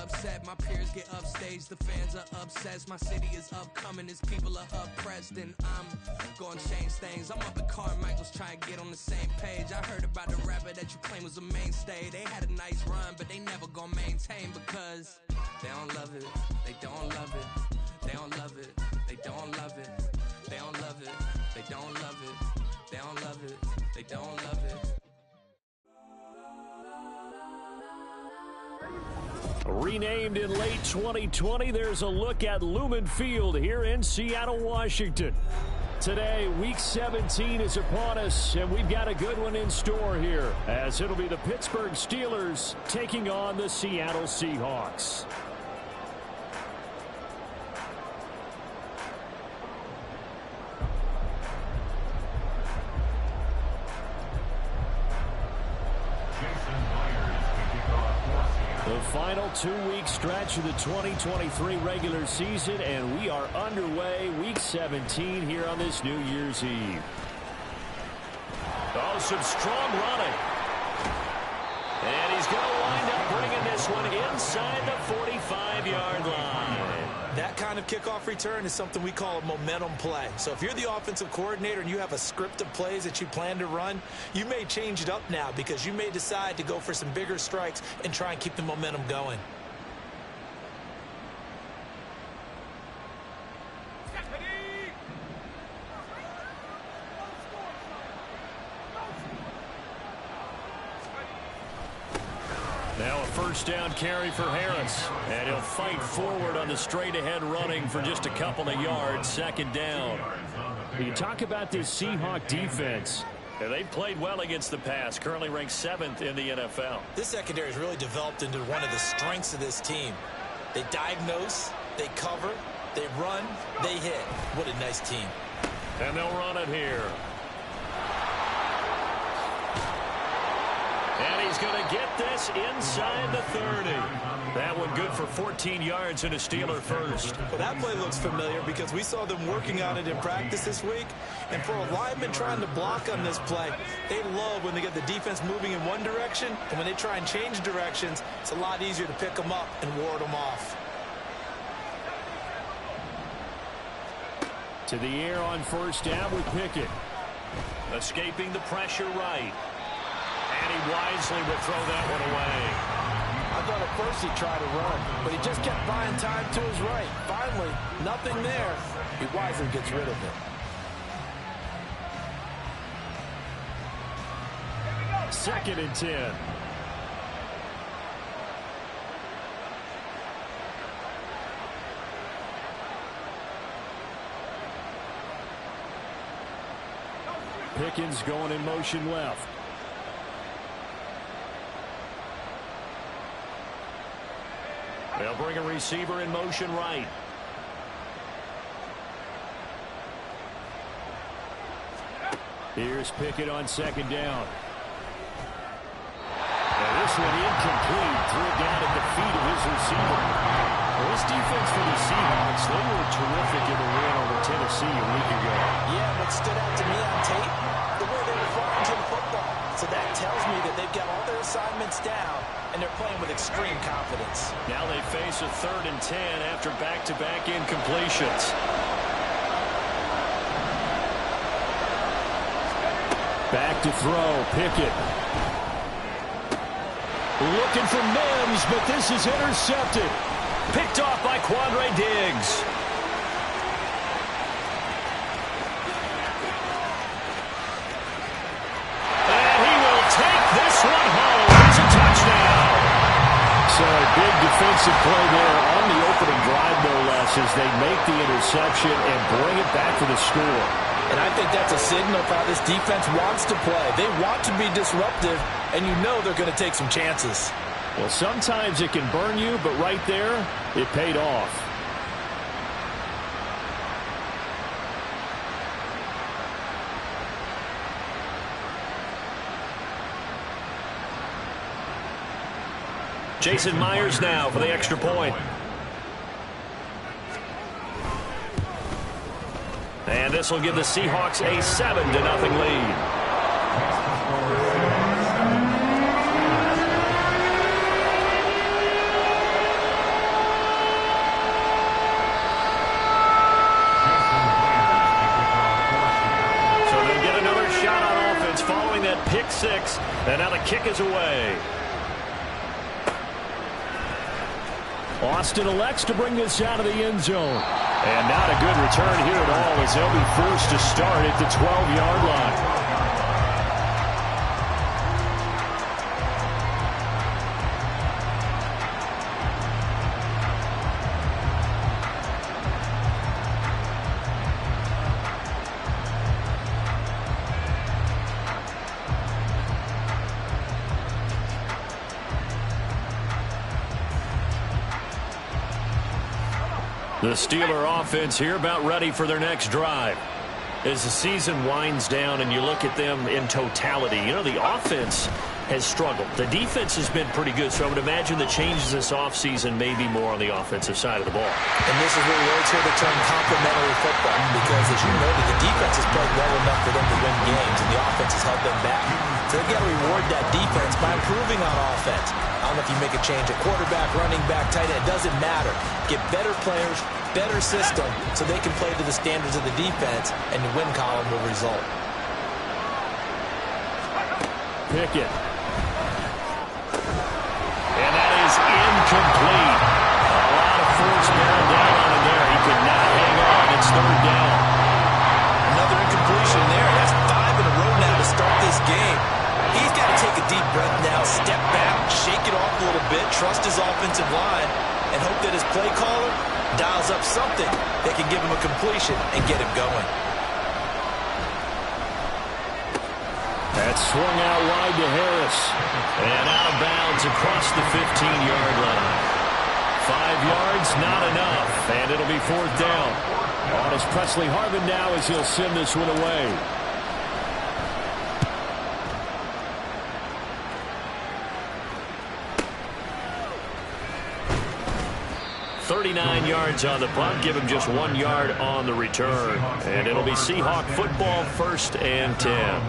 upset, my peers get upstaged, the fans are obsessed, my city is upcoming, his people are oppressed, and I'm gonna change things. I'm up at Carmichael's trying to get on the same page. I heard about the rapper that you claim was a mainstay. They had a nice run, but they never gonna maintain because they don't love it, they don't love it, they don't love it, they don't love it, they don't love it, they don't love it, they don't love it, they don't love it. Renamed in late 2020, there's a look at Lumen Field here in Seattle, Washington. Today, Week 17 is upon us, and we've got a good one in store here, as it'll be the Pittsburgh Steelers taking on the Seattle Seahawks. The final 2-week stretch of the 2023 regular season, and we are underway Week 17 here on this New Year's Eve. Oh, some strong running. And he's going to wind up bringing this one inside the 45-yard line. That kind of kickoff return is something we call a momentum play. So if you're the offensive coordinator and you have a script of plays that you plan to run, you may change it up now because you may decide to go for some bigger strikes and try and keep the momentum going. Now a first down carry for Harris, and he'll fight forward on the straight-ahead running for just a couple of yards, second down. You talk about this Seahawk defense. They've played well against the pass, currently ranked 7th in the NFL. This secondary has really developed into one of the strengths of this team. They diagnose, they cover, they run, they hit. What a nice team. And they'll run it here. And he's going to get this inside the 30. That one good for 14 yards and a Steeler first. Well, that play looks familiar because we saw them working on it in practice this week. And for a lineman trying to block on this play, they love when they get the defense moving in one direction. And when they try and change directions, it's a lot easier to pick them up and ward them off. To the air on first down with Pickett. Escaping the pressure right. And he wisely will throw that one away. I thought at first he'd try to run, but he just kept buying time to his right. Finally, nothing there. He wisely gets rid of it. Second and 10. Pickens going in motion left. They'll bring a receiver in motion right. Here's Pickett on second down. Now this one incomplete. Threw it down at the feet of his receiver. Well, this defense for the Seahawks, they were terrific in the win over Tennessee a week ago. Yeah, what stood out to me on tape, the way they were flying to the football. So that tells me that they've got all their assignments down, and they're playing with extreme confidence. Now they face a 3rd and 10 after back-to-back incompletions. Back to throw, Pickett. Looking for Mims, but this is intercepted. Picked off by Quandre Diggs. So a big defensive play there on the opening drive, no less, as they make the interception and bring it back to the score. And I think that's a signal of how this defense wants to play. They want to be disruptive, and you know they're going to take some chances. Well, sometimes it can burn you, but right there, it paid off. Jason Myers now for the extra point. And this will give the Seahawks a 7-0 lead. 6, and now the kick is away. Austin elects to bring this out of the end zone. And not a good return here at all as they'll be forced to start at the 12-yard line. The Steeler offense here about ready for their next drive. As the season winds down and you look at them in totality, you know, the offense has struggled. The defense has been pretty good, so I would imagine the changes this offseason may be more on the offensive side of the ball. And this is where we always hear the term complementary football, because as you know, the defense has played well enough for them to win games, and the offense has held them back. So they've got to reward that defense by improving on offense. I don't know if you make a change at quarterback, running back, tight end, it doesn't matter. Get better players, better system, so they can play to the standards of the defense, and the win column will result. Pickett. And that is incomplete. A lot of force bearing down on him there. He could not hang on. It's third down. Another incompletion there. That's 5 in a row now to start this game. He's got to take a deep breath now, step back, shake it off a little bit, trust his offensive line, and hope that his play caller dials up something that can give him a completion and get him going. That swung out wide to Harris. And out of bounds across the 15-yard line. 5 yards, not enough. And it'll be fourth down. On is Presley Harvin now as he'll send this one away. 39 yards on the punt. Give him just 1 yard on the return. And it'll be Seahawk football, 1st and 10.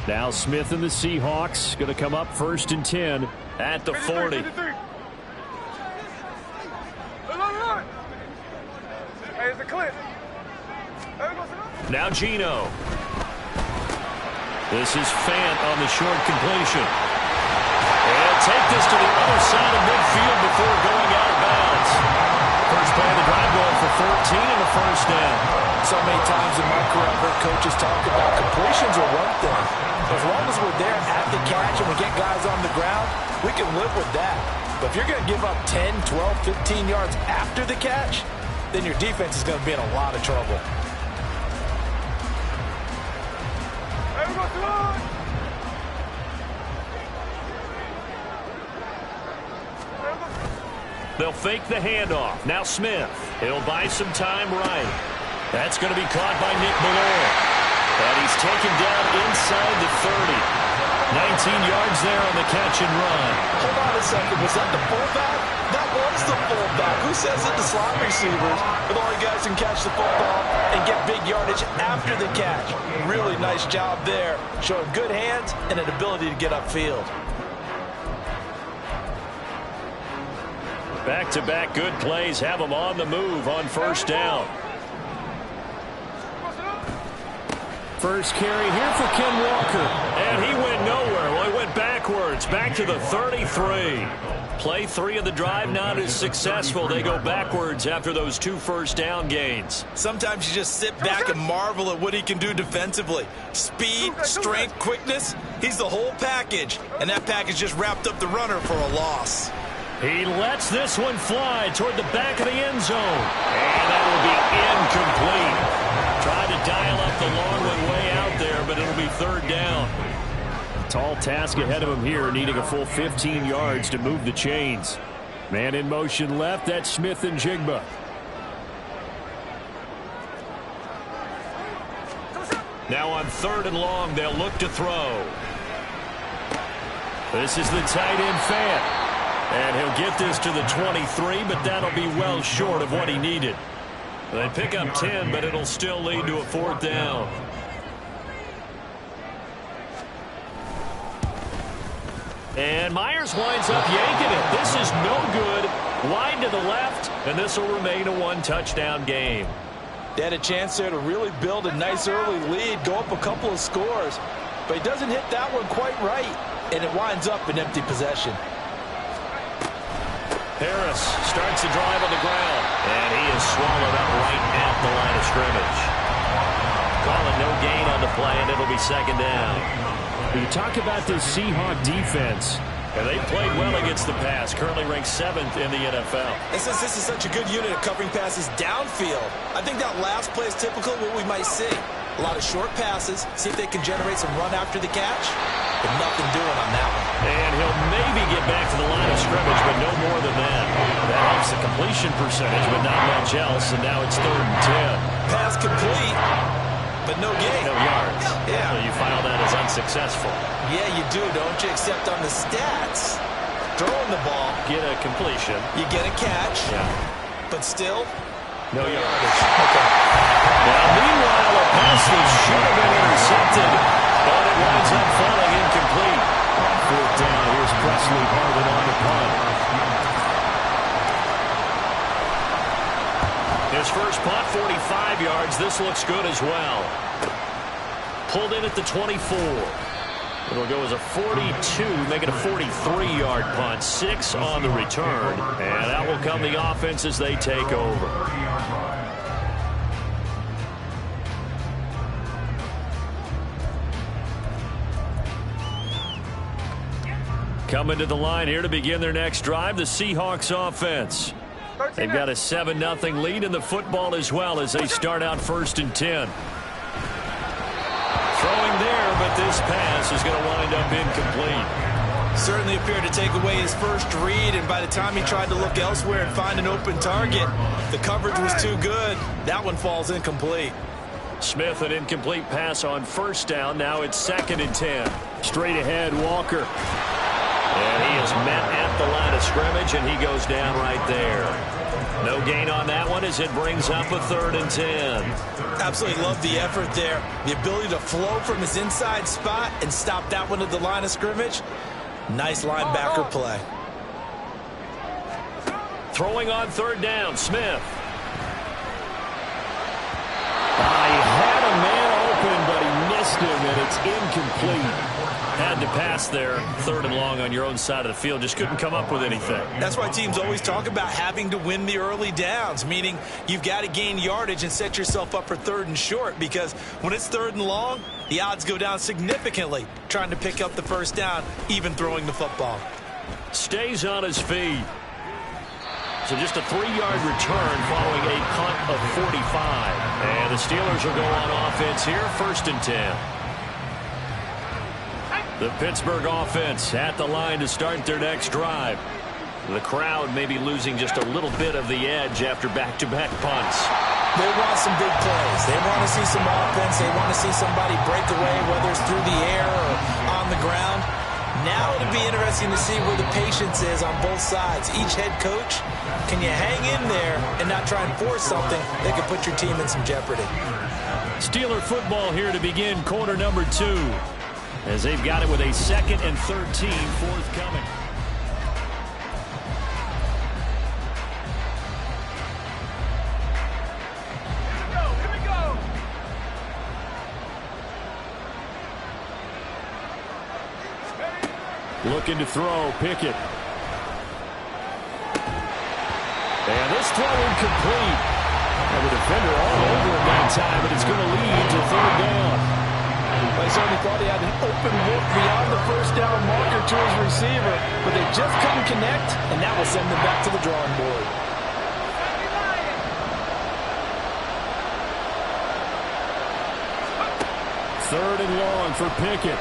Now Smith and the Seahawks going to come up 1st and 10 at the 40. Now Geno. This is Fant on the short completion. And take this to the other side of midfield before going out of bounds. First play of the drive going for 14 and a 1st down. So many times in my career I've heard coaches talk about completions are one thing. As long as we're there at the catch and we get guys on the ground, we can live with that. But if you're going to give up 10, 12, 15 yards after the catch, then your defense is going to be in a lot of trouble. They'll fake the handoff. Now Smith. He'll buy some time right. That's going to be caught by Nick Ballore. And he's taken down inside the 30. 19 yards there on the catch and run. Hold on a second. Was that the fullback? That was the fullback. Who says it? The slot receivers. But all you guys can catch the football and get big yardage after the catch. Really nice job there. Showing good hands and an ability to get upfield. Back-to-back good plays have them on the move on 1st down. First carry here for Ken Walker. And he went nowhere. Well, he went backwards. Back to the 33. Play 3 of the drive not as successful. They go backwards after those 2 first down gains. Sometimes you just sit back and marvel at what he can do defensively. Speed, strength, quickness. He's the whole package. And that package just wrapped up the runner for a loss. He lets this one fly toward the back of the end zone. And that will be incomplete. Tried to dial up the long one way out there, but it'll be 3rd down. Tall task ahead of him here, needing a full 15 yards to move the chains. Man in motion left, that's Smith and Jigba. Now on 3rd and long, they'll look to throw. This is the tight end Fant. And he'll get this to the 23, but that'll be well short of what he needed. They pick up 10, but it'll still lead to a 4th down. And Myers winds up yanking it. This is no good. Wide to the left, and this will remain a 1-touchdown game. They had a chance there to really build a nice early lead, go up a couple of scores, but he doesn't hit that one quite right, and it winds up an empty possession. Harris starts the drive on the ground, and he is swallowed up right at the line of scrimmage. Calling no gain on the play, and it'll be 2nd down. You talk about this Seahawk defense. And they played well against the pass, currently ranked 7th in the NFL. And since this is such a good unit of covering passes downfield, I think that last play is typical of what we might see. A lot of short passes, see if they can generate some run after the catch, but nothing doing on that one. And he'll maybe get back to the line of scrimmage, but no more than that. That helps the completion percentage, but not much else, and now it's 3rd and 10. Pass complete, but no gain. No yards. Yeah. So you file that as unsuccessful. Yeah, you do, don't you? Except on the stats, throwing the ball, Get a completion. you get a catch, Yeah. but still, No yardage. Okay. Now, meanwhile, a pass that should have been intercepted, but it winds up falling incomplete. On 4th down, here's Presley Harvin on the punt. His first punt, 45 yards. This looks good as well. Pulled in at the 24. It'll go as a 42, make it a 43-yard punt. 6 on the return, and that will come the offense as they take over. Coming to the line here to begin their next drive, the Seahawks offense. They've got a 7-0 lead in the football as well as they start out 1st and 10. Throwing there, but this pass is going to wind up incomplete. Certainly appeared to take away his first read, and by the time he tried to look elsewhere and find an open target, the coverage was too good. That one falls incomplete. Smith, an incomplete pass on 1st down. Now it's 2nd and 10. Straight ahead, Walker. And he is met at the line of scrimmage, and he goes down right there. No gain on that one as it brings up a 3rd and 10. Absolutely love the effort there. The ability to flow from his inside spot and stop that one at the line of scrimmage. Nice linebacker play. Throwing on 3rd down, Smith. He had a man open, but he missed him, and it's incomplete. Had to pass there, 3rd and long on your own side of the field. Just couldn't come up with anything. That's why teams always talk about having to win the early downs, meaning you've got to gain yardage and set yourself up for 3rd and short, because when it's 3rd and long, the odds go down significantly trying to pick up the 1st down, even throwing the football. Stays on his feet. So just a 3-yard return following a punt of 45. And the Steelers will go on offense here, 1st and 10. The Pittsburgh offense at the line to start their next drive. The crowd may be losing just a little bit of the edge after back-to-back punts. They want some big plays. They want to see some offense. They want to see somebody break away, whether it's through the air or on the ground. Now it'll be interesting to see where the patience is on both sides. Each head coach, can you hang in there and not try and force something that could put your team in some jeopardy? Steeler football here to begin quarter number 2. As they've got it with a 2nd and 13 forthcoming. Here we go. Looking to throw, Pickett. And this throw incomplete. And the defender all over him that time, but it's going to lead to 3rd down. I certainly thought he had an open look beyond the 1st down marker to his receiver, but they just couldn't connect, and that will send them back to the drawing board. Third and long for Pickett.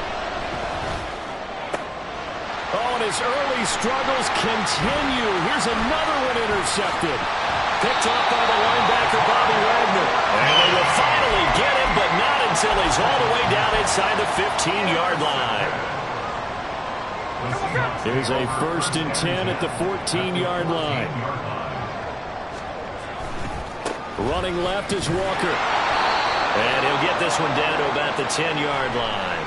Oh, and his early struggles continue. Here's another one intercepted. Picked off by the linebacker, Bobby Wagner. And they will finally get him, but not until he's all the way down inside the 15-yard line. Here's a 1st and 10 at the 14-yard line. Running left is Walker. And he'll get this one down to about the 10-yard line.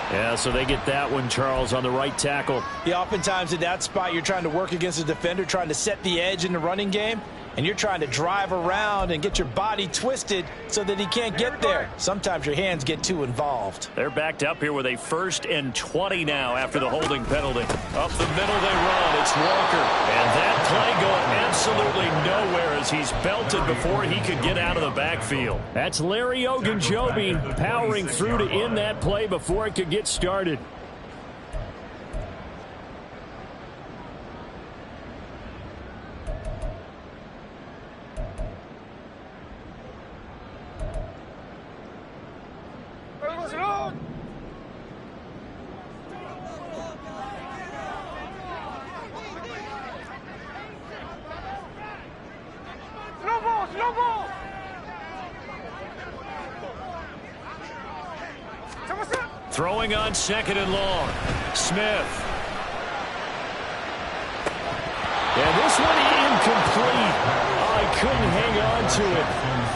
Yeah, so they get that one, Charles, on the right tackle. Yeah, oftentimes in that spot, you're trying to work against a defender, trying to set the edge in the running game, and you're trying to drive around and get your body twisted so that he can't get there. Sometimes your hands get too involved. They're backed up here with a 1st and 20 now after the holding penalty. Up the middle they run. It's Walker. And that play going absolutely nowhere as he's belted before he could get out of the backfield. That's Larry Ogunjobi powering through to end that play before it could get started. Throwing on 2nd and long. Smith. And this one incomplete. Oh, he couldn't hang on to it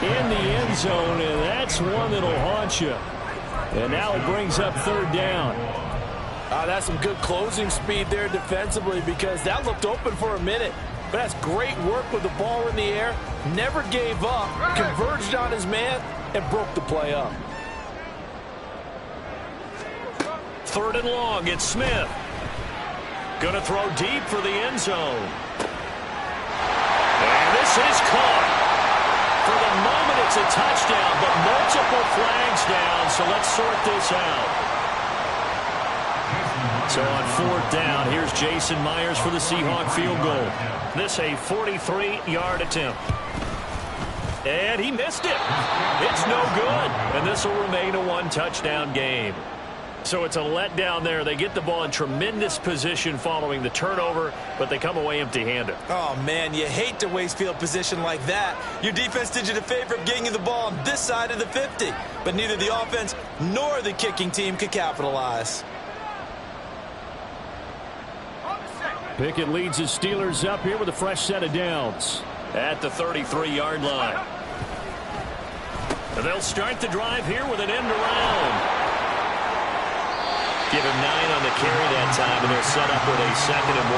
in the end zone, and that's one that'll haunt you. And now it brings up 3rd down. That's some good closing speed there defensively because that looked open for a minute. But that's great work with the ball in the air. Never gave up, converged on his man, and broke the play up. 3rd and long, it's Smith. Going to throw deep for the end zone. And this is caught. For the moment, it's a touchdown, but multiple flags down, so let's sort this out. So on 4th down, here's Jason Myers for the Seahawk field goal. This a 43-yard attempt. And he missed it. It's no good. And this will remain a 1-touchdown game. So it's a letdown there. They get the ball in tremendous position following the turnover, but they come away empty-handed. Oh, man, you hate to waste field position like that. Your defense did you the favor of getting you the ball on this side of the 50. But neither the offense nor the kicking team could capitalize. Pickett leads his Steelers up here with a fresh set of downs at the 33-yard line. They'll start the drive here with an end around. Give him 9 on the carry that time, and they'll set up with a 2nd and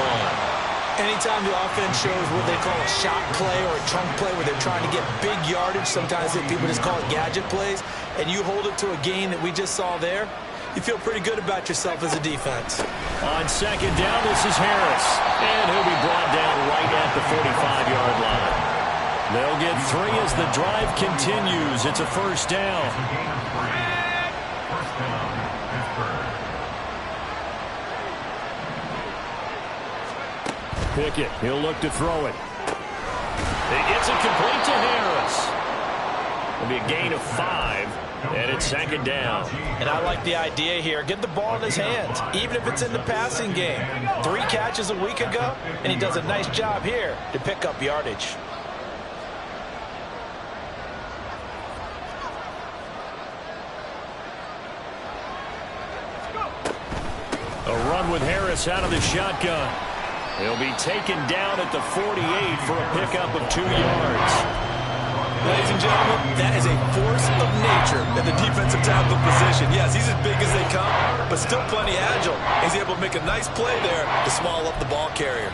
1. Anytime the offense shows what they call a shot play or a chunk play where they're trying to get big yardage, sometimes people just call it gadget plays, and you hold it to a gain that we just saw there, you feel pretty good about yourself as a defense. On 2nd down, this is Harris. And he'll be brought down right at the 45-yard line. They'll get 3 as the drive continues. It's a 1st down. Pickett, he'll look to throw it. He gets it complete to Harris. It'll be a gain of 5, and it's 2nd down. And I like the idea here. Get the ball in his hands, even if it's in the passing game. 3 catches a week ago, and he does a nice job here to pick up yardage. A run with Harris out of the shotgun. He'll be taken down at the 48 for a pickup of 2 yards. Ladies and gentlemen, that is a force of nature at the defensive tackle position. Yes, he's as big as they come, but still plenty agile. He's able to make a nice play there to small up the ball carrier.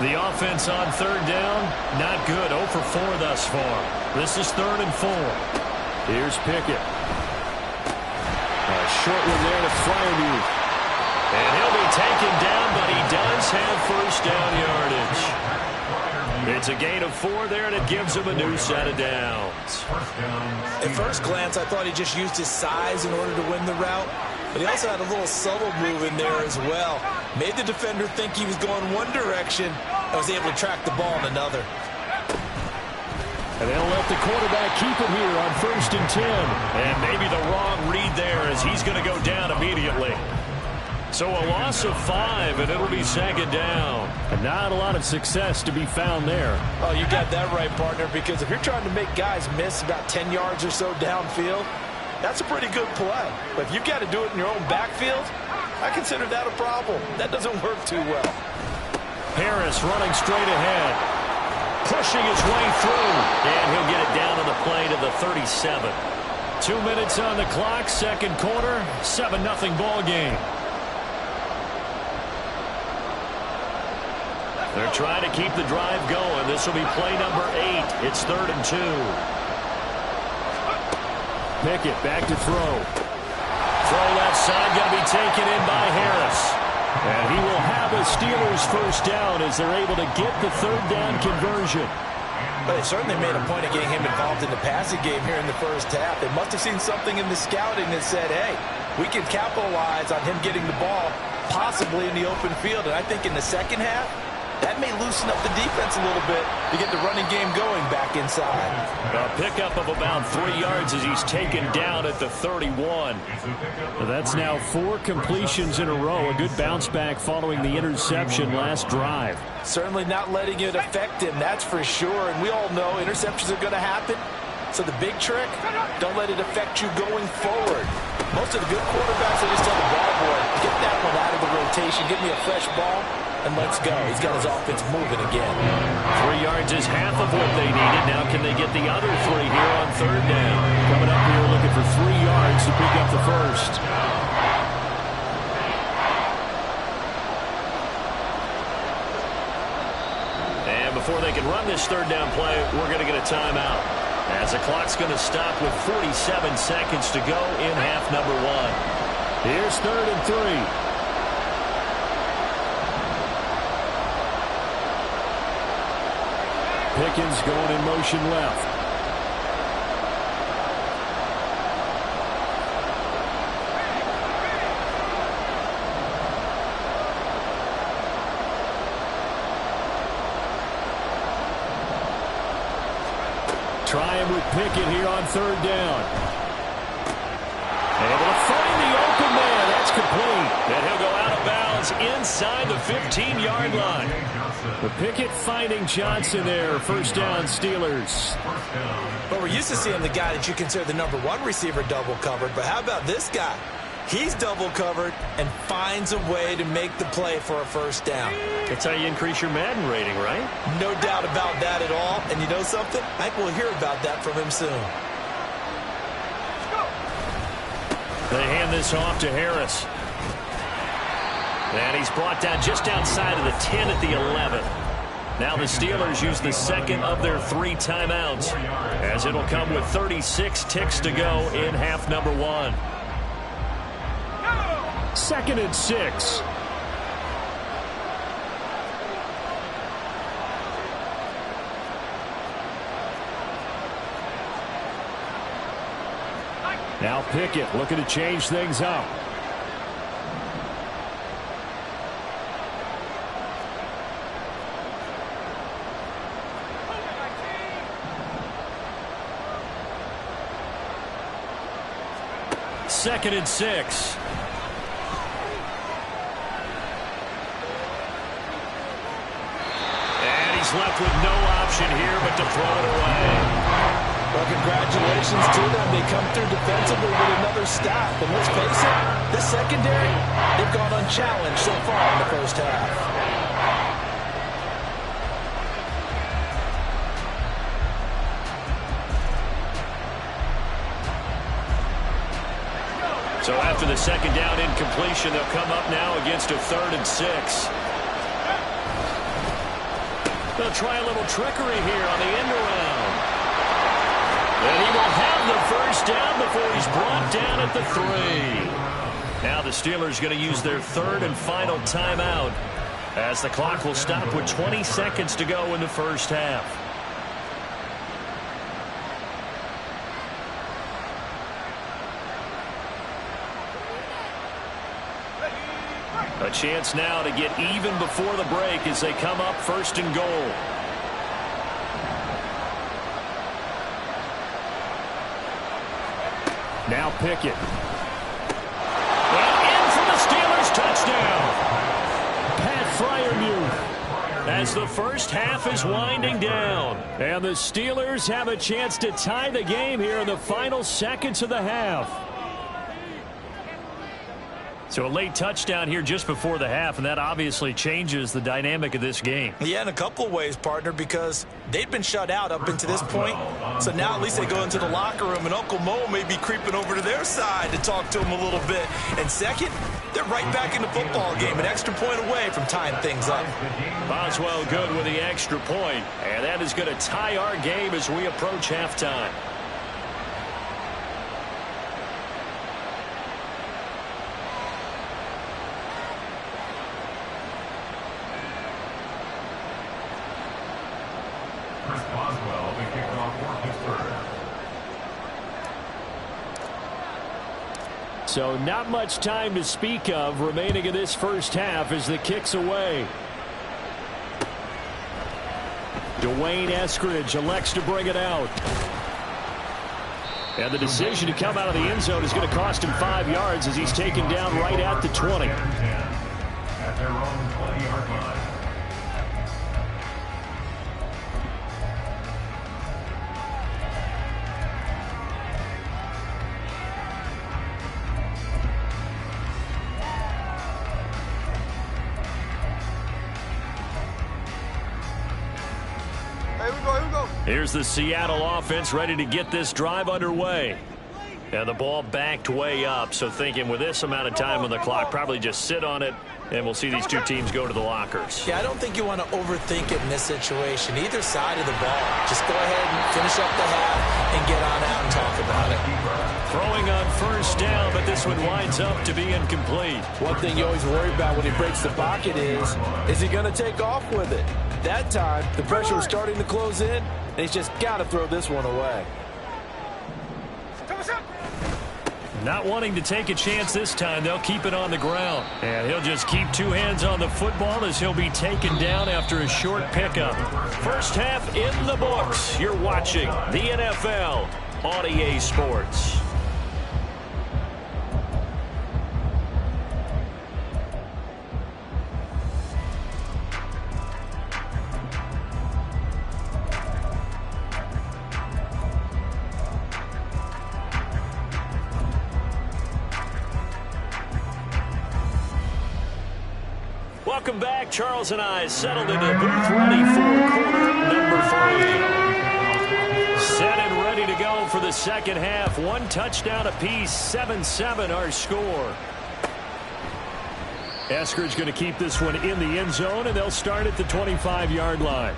The offense on 3rd down, not good. 0 for 4 thus far. This is 3rd and 4. Here's Pickett. A short one there to Freiermuth. And he'll be taken down, but he does have 1st down yardage. It's a gain of 4 there, and it gives him a new set of downs. At first glance, I thought he just used his size in order to win the route, but he also had a little subtle move in there as well. Made the defender think he was going one direction and was able to track the ball in another. And they'll let the quarterback keep it here on 1st and 10. And maybe the wrong read there as he's going to go down immediately. So a loss of 5, and it'll be 2nd down. And not a lot of success to be found there. Oh, you got that right, partner, because if you're trying to make guys miss about 10 yards or so downfield, that's a pretty good play. But if you've got to do it in your own backfield, I consider that a problem. That doesn't work too well. Harris running straight ahead. Pushing his way through. And he'll get it down on the play to the 37. 2 minutes on the clock, second quarter, 7-0 ball game. They're trying to keep the drive going. This will be play number 8. It's 3rd and 2. Pickett back to throw. Throw left side, going to be taken in by Harris. And he will have a Steelers first down as they're able to get the 3rd down conversion. But they certainly made a point of getting him involved in the passing game here in the first half. They must have seen something in the scouting that said, hey, we can capitalize on him getting the ball possibly in the open field. And I think in the second half, that may loosen up the defense a little bit to get the running game going back inside. A pickup of about 3 yards as he's taken down at the 31. That's now 4 completions in a row. A good bounce back following the interception last drive. Certainly not letting it affect him, that's for sure. And we all know interceptions are going to happen. So the big trick, don't let it affect you going forward. Most of the good quarterbacks, they just tell the ball boy, get that one out of the rotation, give me a fresh ball, and let's go. He's got his offense moving again. 3 yards is half of what they needed. Now can they get the other 3 here on 3rd down? Coming up here looking for 3 yards to pick up the first. And before they can run this 3rd down play, we're going to get a timeout. As the clock's going to stop with 47 seconds to go in half number 1. Here's 3rd and 3. Pickens going in motion left. Try him with Pickett here on 3rd down. Able to find the open man. That's complete. And he'll go out of bounds inside the 15-yard line. The Pickett finding Johnson there. First down, Steelers. But we're used to seeing the guy that you consider the number 1 receiver double covered. But how about this guy? He's double covered and finds a way to make the play for a first down. That's how you increase your Madden rating, right? No doubt about that at all. And you know something? I think we'll hear about that from him soon. They hand this off to Harris. And he's brought down just outside of the 10 at the 11. Now the Steelers use the second of their 3 timeouts, as it'll come with 36 ticks to go in half number 1. 2nd and 6. Now Pickett looking to change things up. Second and 6. And he's left with no option here but to throw it away. Well, congratulations to them. They come through defensively with another stop. And let's face it, this secondary, they've gone unchallenged so far in the first half. So after the second down incompletion, they'll come up now against a 3rd and 6. They'll try a little trickery here on the end around. And he will have the first down before he's brought down at the 3. Now the Steelers going to use their 3rd and final timeout as the clock will stop with 20 seconds to go in the first half. A chance now to get even before the break as they come up 1st and goal. Now Pickett. And in for the Steelers touchdown. Pat Freiermuth as the first half is winding down. And the Steelers have a chance to tie the game here in the final seconds of the half. So a late touchdown here just before the half, and that obviously changes the dynamic of this game. Yeah, in a couple of ways, partner, because they've been shut out up until this point. So now at least they go into the locker room, and Uncle Mo may be creeping over to their side to talk to him a little bit. And second, they're right back in the football game, an extra point away from tying things up. Boswell good with the extra point, and that is going to tie our game as we approach halftime. So not much time to speak of remaining in this first half as the kick's away. Dwayne Eskridge elects to bring it out. And the decision to come out of the end zone is going to cost him 5 yards as he's taken down right at the 20. At their own 20-yard line. Here's the Seattle offense ready to get this drive underway. And the ball backed way up, so thinking with this amount of time on the clock, probably just sit on it, and we'll see these two teams go to the lockers. Yeah, I don't think you want to overthink it in this situation. Either side of the ball. Just go ahead and finish up the half and get on out and talk about it. Throwing on first down, but this one winds up to be incomplete. One thing you always worry about when he breaks the pocket is he going to take off with it? That time, the pressure was starting to close in, and he's just got to throw this one away. Not wanting to take a chance this time, they'll keep it on the ground. And he'll just keep two hands on the football as he'll be taken down after a short pickup. First half in the books. You're watching the NFL on EA Sports. Welcome back. Charles and I settled into the booth ready for quarter number 3. Set and ready to go for the second half. One touchdown apiece, 7-7 our score. Eskridge going to keep this one in the end zone, and they'll start at the 25-yard line.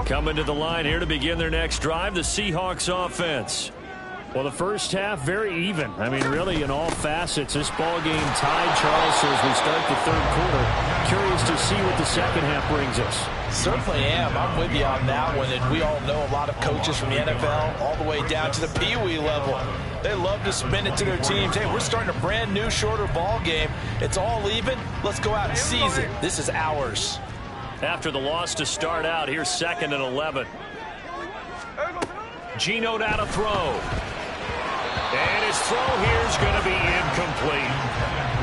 Coming to the line here to begin their next drive, the Seahawks offense. Well, the first half, very even. I mean, really, in all facets, this ball game tied, Charles, so as we start the third quarter. Curious to see what the second half brings us. Certainly am. I'm with you on that one. And we all know a lot of coaches from the NFL all the way down to the Pee Wee level. They love to spin it to their teams. Hey, we're starting a brand new, shorter ball game. It's all even. Let's go out and seize it. This is ours. After the loss to start out, here's 2nd and 11. Geno down to throw. And his throw here is going to be incomplete.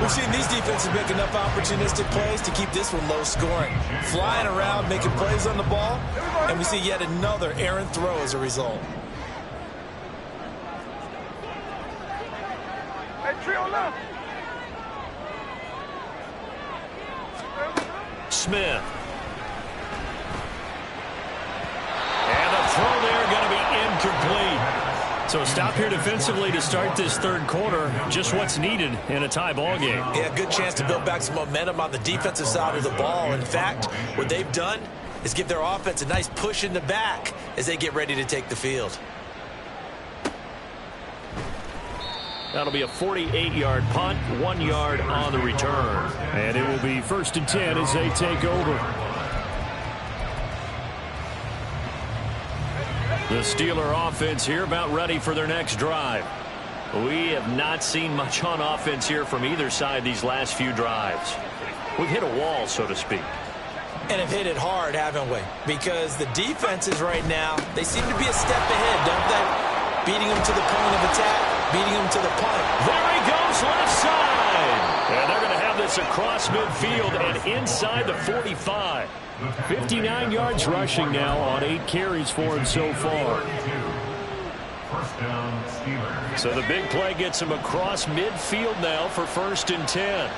We've seen these defenses make enough opportunistic plays to keep this one low scoring. Flying around, making plays on the ball, and we see yet another errant throw as a result. Hey, trio left. Smith. And the throw there going to be incomplete. So a stop here defensively to start this third quarter. Just what's needed in a tie ball game. Yeah, good chance to build back some momentum on the defensive side of the ball. In fact, what they've done is give their offense a nice push in the back as they get ready to take the field. That'll be a 48-yard punt, 1 yard on the return. And it will be 1st and 10 as they take over. The Steeler offense here about ready for their next drive. We have not seen much on offense here from either side these last few drives. We've hit a wall, so to speak. And have hit it hard, haven't we? Because the defenses right now, they seem to be a step ahead, don't they? Beating them to the point of attack, beating them to the punt. There he goes, left side. And they're going to have this pass across midfield and inside the 45. 59 yards rushing now on 8 carries for him so far. First down, Steelers. So the big play gets him across midfield now for 1st and 10.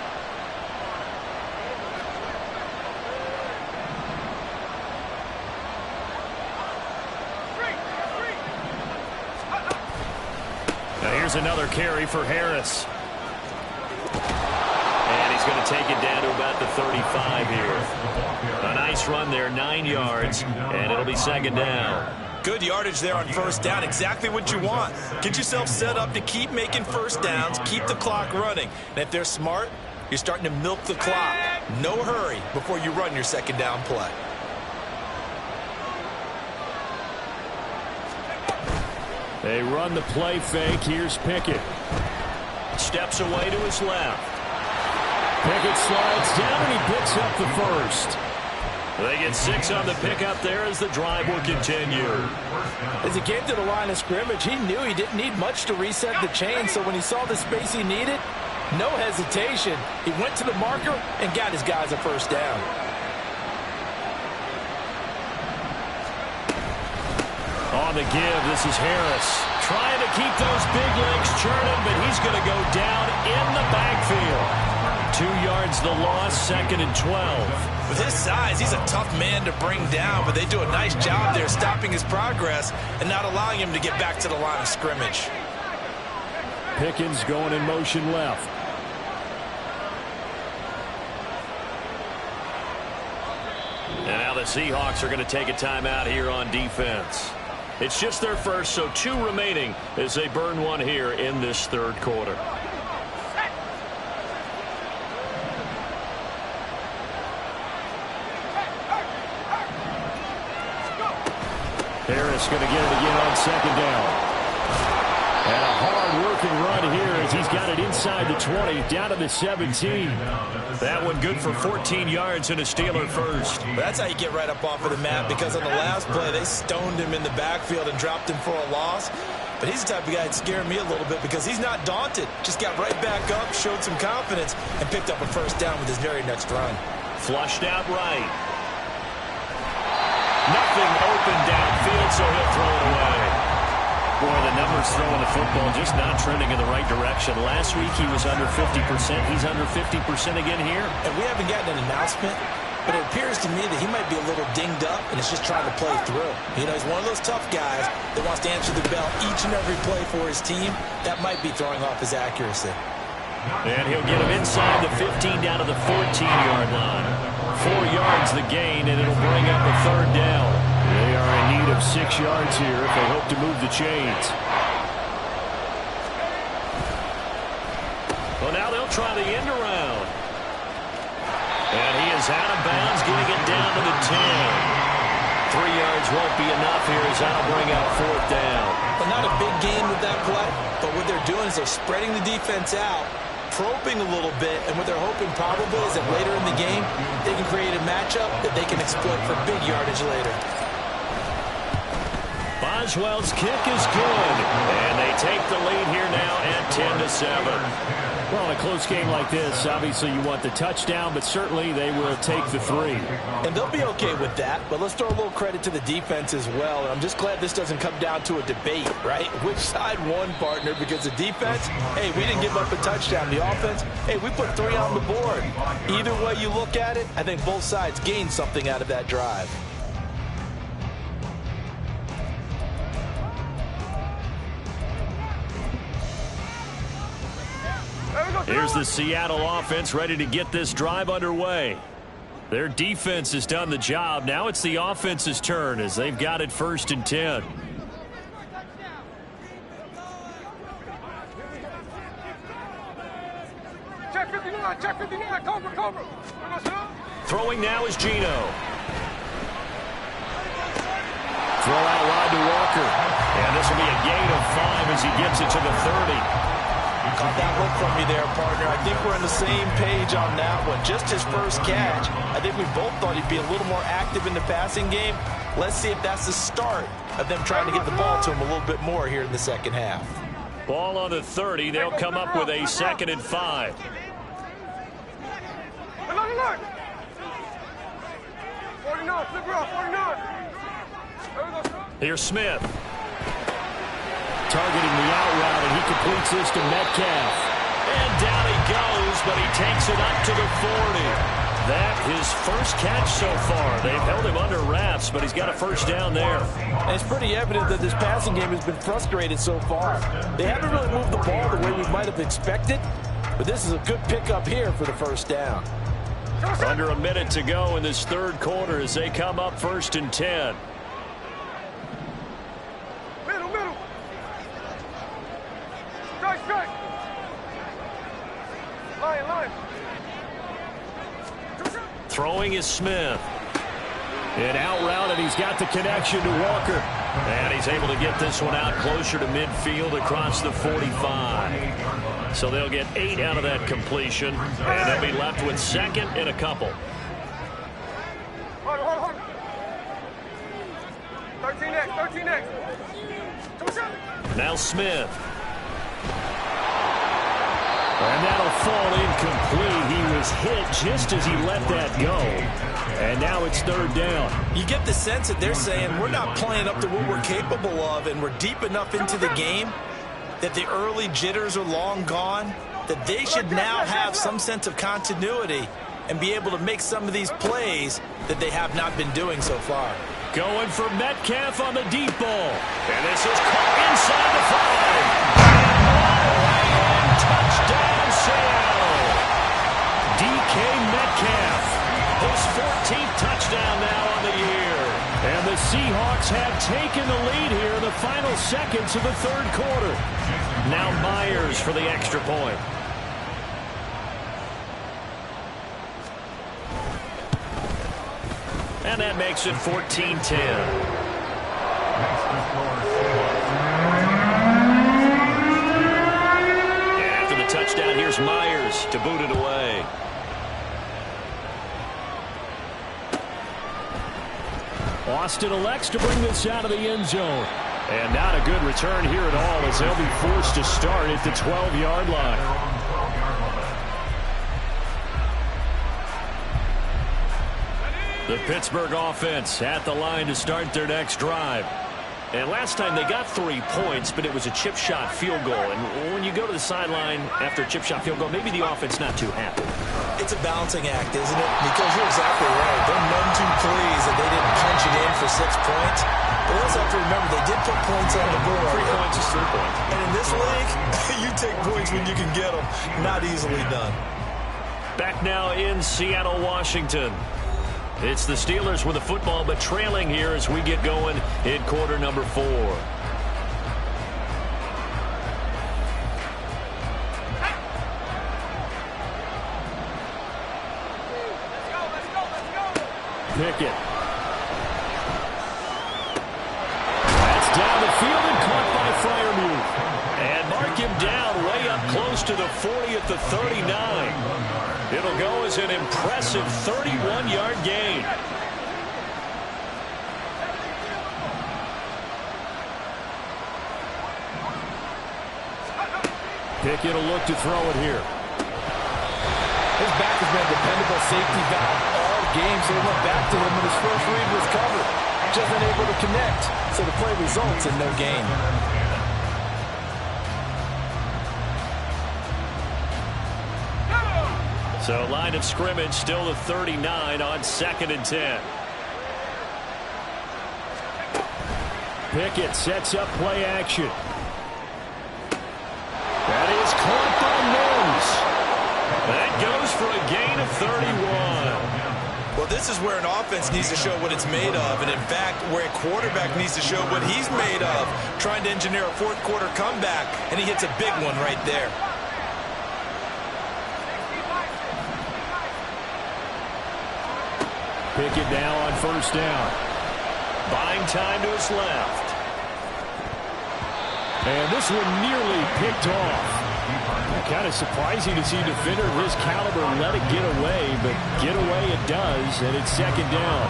Now here's another carry for Harris. And he's going to take it down to about the 35 here. A nice run there, 9 yards, and it'll be 2nd down. Good yardage there on 1st down. Exactly what you want. Get yourself set up to keep making 1st downs, keep the clock running. And if they're smart, you're starting to milk the clock. No hurry before you run your 2nd down play. They run the play fake. Here's Pickett. Steps away to his left. Pickett slides down, and he picks up the 1st. They get 6 on the pickup there as the drive will continue. As he came to the line of scrimmage, he knew he didn't need much to reset the chain, so when he saw the space he needed, no hesitation. He went to the marker and got his guys a 1st down. On the give, this is Harris. Trying to keep those big legs churning, but he's going to go down in the backfield. 2 yards the loss, 2nd and 12. With his size, he's a tough man to bring down, but they do a nice job there stopping his progress and not allowing him to get back to the line of scrimmage. Pickens going in motion left. And now the Seahawks are going to take a timeout here on defense. It's just their first, so 2 remaining as they burn one here in this 3rd quarter. Harris going to get it again on 2nd down. And a hard-working run here as he's got it inside the 20, down to the 17. That one good for 14 yards and a Steeler first. That's how you get right up off of the mat, because on the last play, they stoned him in the backfield and dropped him for a loss. But he's the type of guy that scared me a little bit because he's not daunted. Just got right back up, showed some confidence, and picked up a 1st down with his very next run. Flushed out right. Nothing open downfield, so he'll throw it away. Boy, the numbers throwing the football just not trending in the right direction. Last week he was under 50%. He's under 50% again here. And we haven't gotten an announcement, but it appears to me that he might be a little dinged up and is just trying to play through. You know, he's one of those tough guys that wants to answer the bell each and every play for his team. That might be throwing off his accuracy. And he'll get him inside the 15 down to the 14-yard line. 4 yards the gain, and it'll bring up a 3rd down. They are in need of 6 yards here if they hope to move the chains. Well, now they'll try the end around. And he is out of bounds, getting it down to the 10. 3 yards won't be enough here as that'll bring up 4th down. Well, not a big gain with that play, but what they're doing is they're spreading the defense out, probing a little bit, and what they're hoping probably is that later in the game, they can create a matchup that they can exploit for big yardage later. Boswell's kick is good, and they take the lead here now at 10-7. Well, in a close game like this, obviously you want the touchdown, but certainly they will take the 3. And they'll be okay with that, but let's throw a little credit to the defense as well. I'm just glad this doesn't come down to a debate, right? Which side won, partner? Because the defense, hey, we didn't give up a touchdown. The offense, hey, we put 3 on the board. Either way you look at it, I think both sides gained something out of that drive. Here's the Seattle offense ready to get this drive underway. Their defense has done the job. Now it's the offense's turn as they've got it 1st and 10. Check 59, check 59, cover. Throwing now is Geno. Throw out wide to Walker. And this will be a gain of 5 as he gets it to the 30. Caught that look from me there, partner. I think we're on the same page on that one. Just his first catch. I think we both thought he'd be a little more active in the passing game. Let's see if that's the start of them trying to get the ball to him a little bit more here in the 2nd half. Ball on the 30. They'll come up with a 2nd and 5. line. 49, flip her off, 49. There we go, son. Here's Smith. Targeting the out route, and he completes this to Metcalf. And down he goes, but he takes it up to the 40. That his first catch so far. They've held him under wraps, but he's got a first down there. And it's pretty evident that this passing game has been frustrated so far. They haven't really moved the ball the way we might have expected, but this is a good pickup here for the first down. Under a minute to go in this third quarter as they come up 1st and 10. Middle. Strike. Line. Throwing is Smith. An out route, and he's got the connection to Walker. And he's able to get this one out closer to midfield across the 45. So they'll get 8 out of that completion, and they'll be left with 2nd and a couple. Hold. 13X. Now Smith. And that'll fall incomplete. He was hit just as he let that go. And now it's 3rd down. You get the sense that they're saying we're not playing up to what we're capable of, and we're deep enough into the game that the early jitters are long gone, that they should now have some sense of continuity and be able to make some of these plays that they have not been doing so far. Going for Metcalf on the deep ball. And this is caught inside the 5. Touchdown, Seattle. DK Metcalf. His 14th touchdown now on the year. And the Seahawks have taken the lead here in the final seconds of the third quarter. Now Myers for the extra point. And that makes it 14-10. After the touchdown, here's Myers to boot it away. Austin elects to bring this out of the end zone. And not a good return here at all as they'll be forced to start at the 12-yard line. The Pittsburgh offense at the line to start their next drive. And last time they got 3 points, but it was a chip shot field goal. And when you go to the sideline after a chip shot field goal, maybe the offense not too happy. It's a balancing act, isn't it? Because you're exactly right. They're none too pleased that they didn't punch it in for 6 points. But let's have to remember, they did put points on the board. 3 points is 3 points. And in this league, you take points when you can get them. Not easily done. Back now in Seattle, Washington. It's the Steelers with the football, but trailing here as we get going in quarter number 4. Pickett. That's down the field and caught by Freiermuth. And mark him down way up close to the 40 at the 39. It'll go as an impressive 31-yard gain. Pickett will look to throw it here. His back has been a dependable safety valve all game, so they went back to him when his first read was covered. Just unable to connect, so the play results in no gain. So line of scrimmage still the 39 on 2nd and 10. Pickett sets up play action. That is caught by Mims. That goes for a gain of 31. Well, this is where an offense needs to show what it's made of, and in fact, where a quarterback needs to show what he's made of, trying to engineer a fourth quarter comeback, and he hits a big one right there. Pickett now on first down. Buying time to his left. And this one nearly picked off. Kind of surprising to see a defender of his caliber let it get away, but get away it does, and it's 2nd down.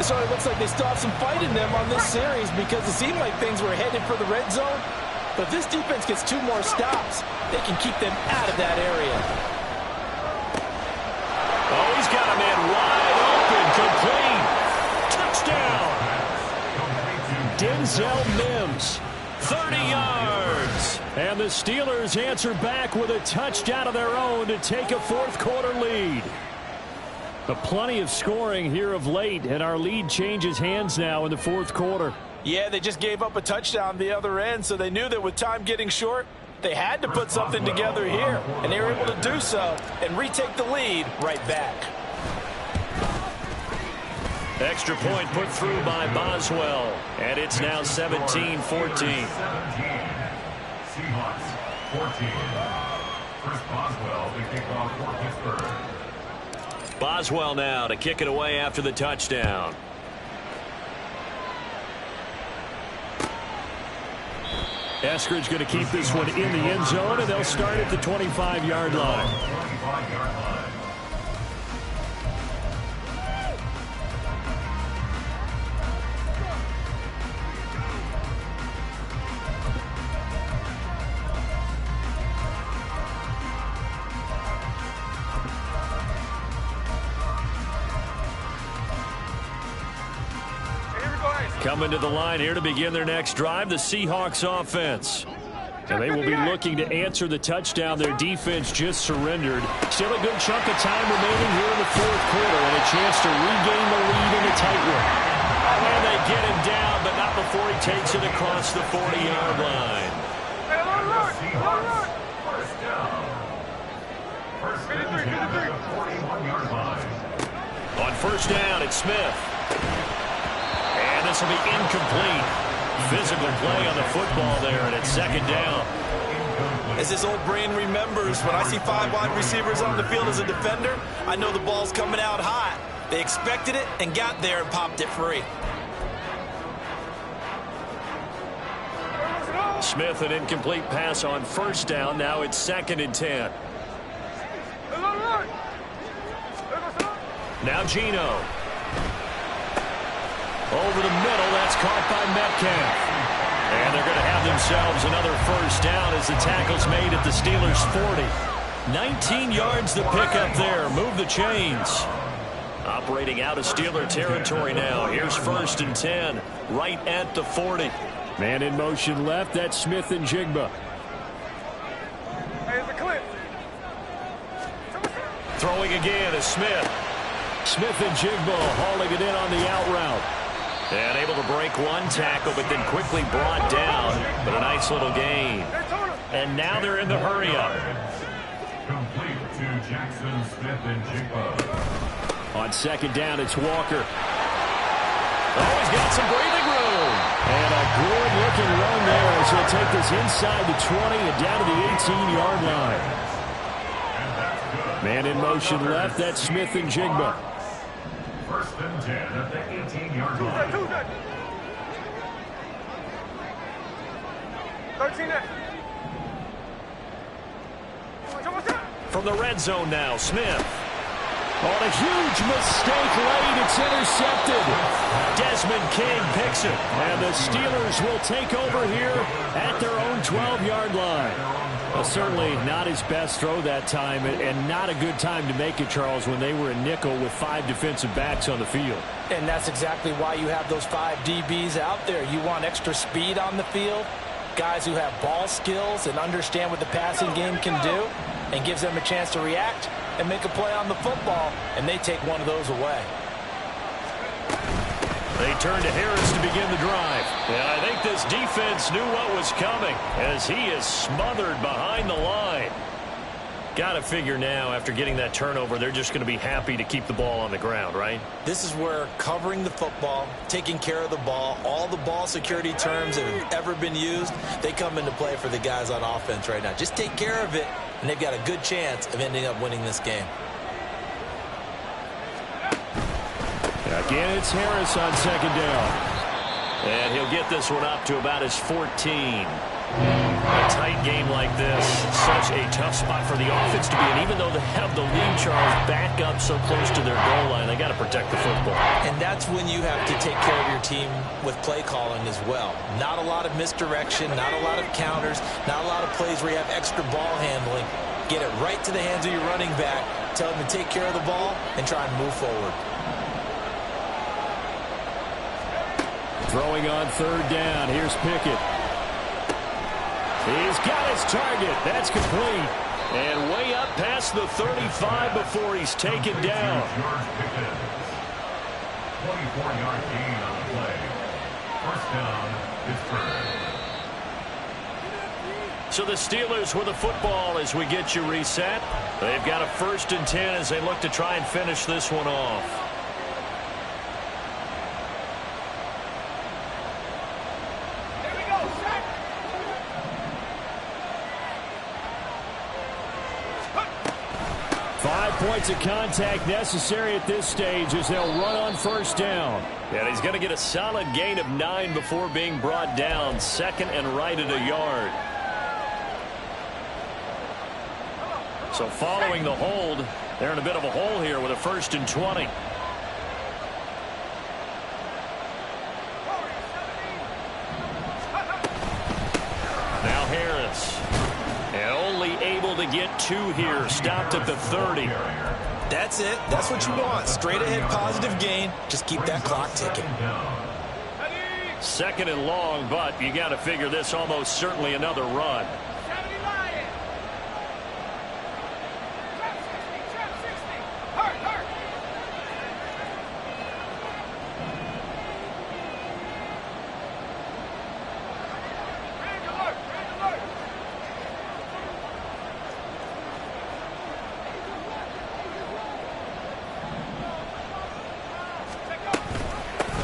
So it looks like they still have some fight in them on this series because it seemed like things were headed for the red zone. But if this defense gets 2 more stops, they can keep them out of that area. Denzel Mims. 30 yards. And the Steelers answer back with a touchdown of their own to take a fourth-quarter lead. But plenty of scoring here of late, and our lead changes hands now in the fourth quarter. Yeah, they just gave up a touchdown the other end, so they knew that with time getting short, they had to put something together here, and they were able to do so and retake the lead right back. Extra point put through by Boswell, and it's now 17-14. Seahawks 14. Chris Boswell to kick off for Pittsburgh. Boswell now to kick it away after the touchdown. Eskridge going to keep this one in the end zone, and they'll start at the 25-yard line. 25-yard line. Coming to the line here to begin their next drive, the Seahawks offense. And they will be looking to answer the touchdown their defense just surrendered. Still a good chunk of time remaining here in the fourth quarter and a chance to regain the lead in a tight one. And they get him down, but not before he takes it across the 40-yard line. First down. First down at the 41-yard line. On first down, it's Smith. And this will be incomplete. Physical play on the football there, and it's second down. As his old brain remembers, when I see 5 wide receivers on the field as a defender, I know the ball's coming out hot. They expected it and got there and popped it free. Smith, an incomplete pass on first down. Now it's 2nd and 10. Now Geno. Over the middle, that's caught by Metcalf. And they're going to have themselves another first down as the tackle's made at the Steelers' 40. 19 yards to pick up there. Move the chains. Operating out of Steeler territory now. Here's 1st and 10, right at the 40. Man in motion left, that's Smith and Jigba. Throwing again is Smith. Smith and Jigba hauling it in on the out route. And able to break one tackle, but then quickly brought down. But a nice little gain. And now they're in the hurry-up. Complete to Jackson, Smith, and Jigba. On second down, it's Walker. Oh, he's got some breathing room. And a good-looking run there as he'll take this inside the 20 and down to the 18-yard line. Man in motion left, that's Smith and Jigba. 1st and 10 at the 18-yard line. 13. From the red zone now, Smith. On a huge mistake late, it's intercepted. Desmond King picks it, and the Steelers will take over here at their own 12-yard line. Well, certainly not his best throw that time, and not a good time to make it, Charles, when they were in nickel with 5 defensive backs on the field. And that's exactly why you have those 5 DBs out there. You want extra speed on the field, guys who have ball skills and understand what the passing game can do, and gives them a chance to react and make a play on the football, and they take one of those away. They turn to Harris to begin the drive. And I think this defense knew what was coming as he is smothered behind the line. Got to figure now, after getting that turnover, they're just going to be happy to keep the ball on the ground, right? This is where covering the football, taking care of the ball, all the ball security terms that have ever been used, they come into play for the guys on offense right now. Just take care of it, and they've got a good chance of ending up winning this game. Again, it's Harris on second down. And he'll get this one up to about his 14. A tight game like this, such a tough spot for the offense to be in. Even though they have the lead, Charles, back up so close to their goal line, they got to protect the football. And that's when you have to take care of your team with play calling as well. Not a lot of misdirection, not a lot of counters, not a lot of plays where you have extra ball handling. Get it right to the hands of your running back, tell them to take care of the ball, and try and move forward. Throwing on third down. Here's Pickett. He's got his target. That's complete. And way up past the 35 before he's taken down. 24-yard gain on the play. First down, Pittsburgh. So the Steelers with the football as we get you reset. They've got a 1st and 10 as they look to try and finish this one off. Here we go, set. 5 points of contact necessary at this stage as they'll run on 1st down. And he's going to get a solid gain of 9 before being brought down. 2nd and right at a yard. So following the hold, they're in a bit of a hole here with a 1st and 20. Now Harris. And only able to get 2 here. Stopped at the 30. That's it. That's what you want. Straight ahead positive gain. Just keep that clock ticking. 2nd and long, but you got to figure this almost certainly another run.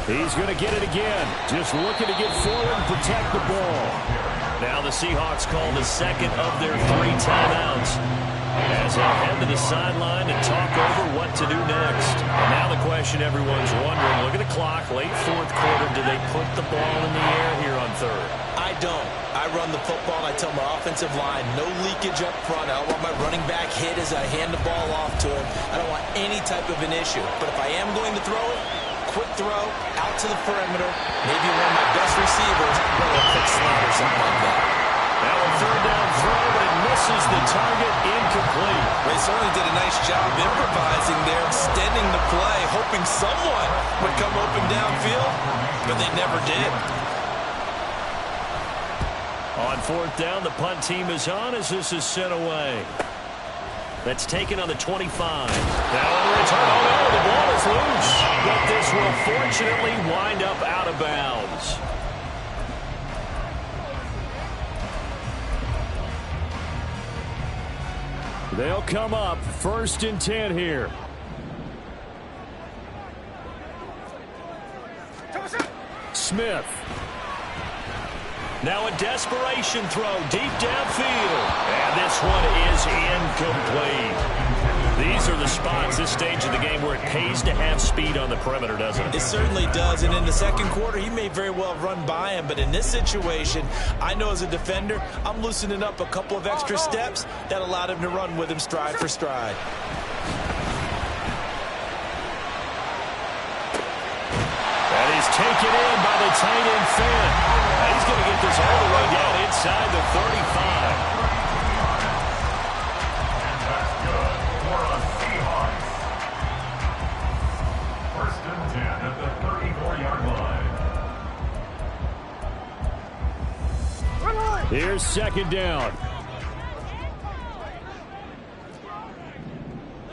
He's going to get it again. Just looking to get forward and protect the ball. Now the Seahawks call the 2nd of their 3 timeouts as they head to the sideline to talk over what to do next. And now the question everyone's wondering, look at the clock, late 4th quarter. Do they put the ball in the air here on 3rd? I don't. I run the football, and I tell my offensive line, no leakage up front. I don't want my running back hit as I hand the ball off to him. I don't want any type of an issue. But if I am going to throw it, quick throw, out to the perimeter, maybe one of my best receivers, or a quick slant or something like that. Now a 3rd down throw, but it misses the target, incomplete. They certainly did a nice job improvising there, extending the play, hoping someone would come open downfield, but they never did. On 4th down, the punt team is on as this is sent away. That's taken on the 25. Now on the return, oh no, the ball is loose. But this will fortunately wind up out of bounds. They'll come up 1st and 10 here. Smith. Now a desperation throw deep downfield. And this one is incomplete. These are the spots, this stage of the game, where it pays to have speed on the perimeter, doesn't it? It certainly does. And in the 2nd quarter, he may very well run by him. But in this situation, I know as a defender, I'm loosening up a couple of extra steps that allowed him to run with him stride for stride. That is taken in by the tight end Fant. He's going to get this all the way down inside the 35. And that's good for a Seahawks. 1st and 10 at the 34-yard line. Here's 2nd down.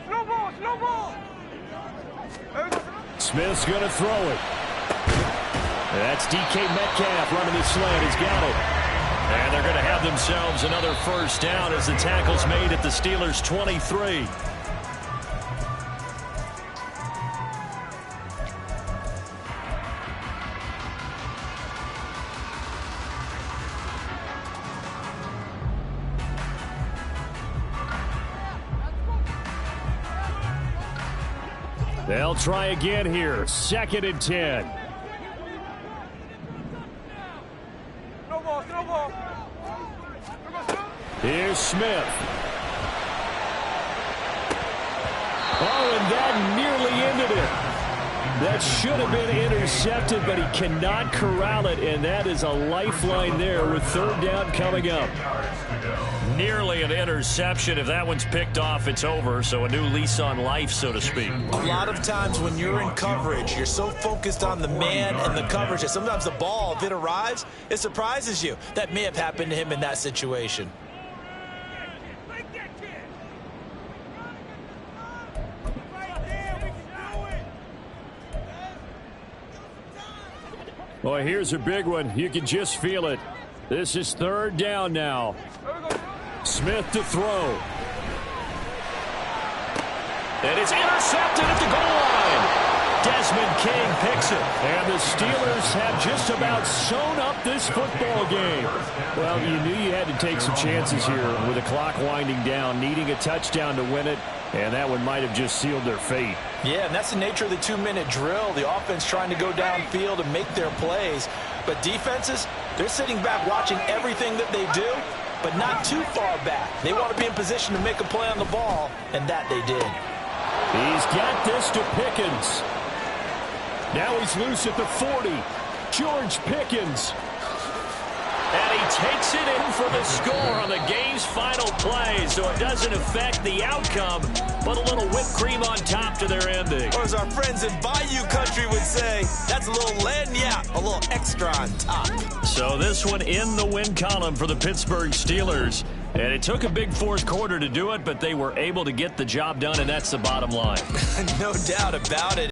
Slow ball. Smith's going to throw it. That's DK Metcalf running the slant. He's got it. And they're going to have themselves another 1st down as the tackle's made at the Steelers' 23. They'll try again here. 2nd and 10. No ball. Here's Smith. Oh, and that nearly ended it. That should have been intercepted, but he cannot corral it, and that is a lifeline there with third down coming up. Nearly an interception. If that one's picked off, it's over, so a new lease on life, so to speak. A lot of times when you're in coverage, you're so focused on the man and the coverage that sometimes the ball, if it arrives, it surprises you. That may have happened to him in that situation. Well, here's a big one. You can just feel it. This is third down now. Smith to throw. And it's intercepted at the goal line. Desmond King picks it. And the Steelers have just about sewn up this football game. Well, you knew you had to take some chances here with the clock winding down, needing a touchdown to win it. And that one might have just sealed their fate. Yeah, and that's the nature of the 2-minute drill. The offense trying to go downfield and make their plays. But defenses, they're sitting back watching everything that they do, but not too far back. They want to be in position to make a play on the ball, and that they did. He's got this to Pickens. Now he's loose at the 40. George Pickens. And he takes it in for the score on the game's final play, so it doesn't affect the outcome, but a little whipped cream on top to their ending. Or as our friends in Bayou Country would say, that's a little lagniappe, a little extra on top. So this one in the win column for the Pittsburgh Steelers. And it took a big fourth quarter to do it, but they were able to get the job done, and that's the bottom line. No doubt about it.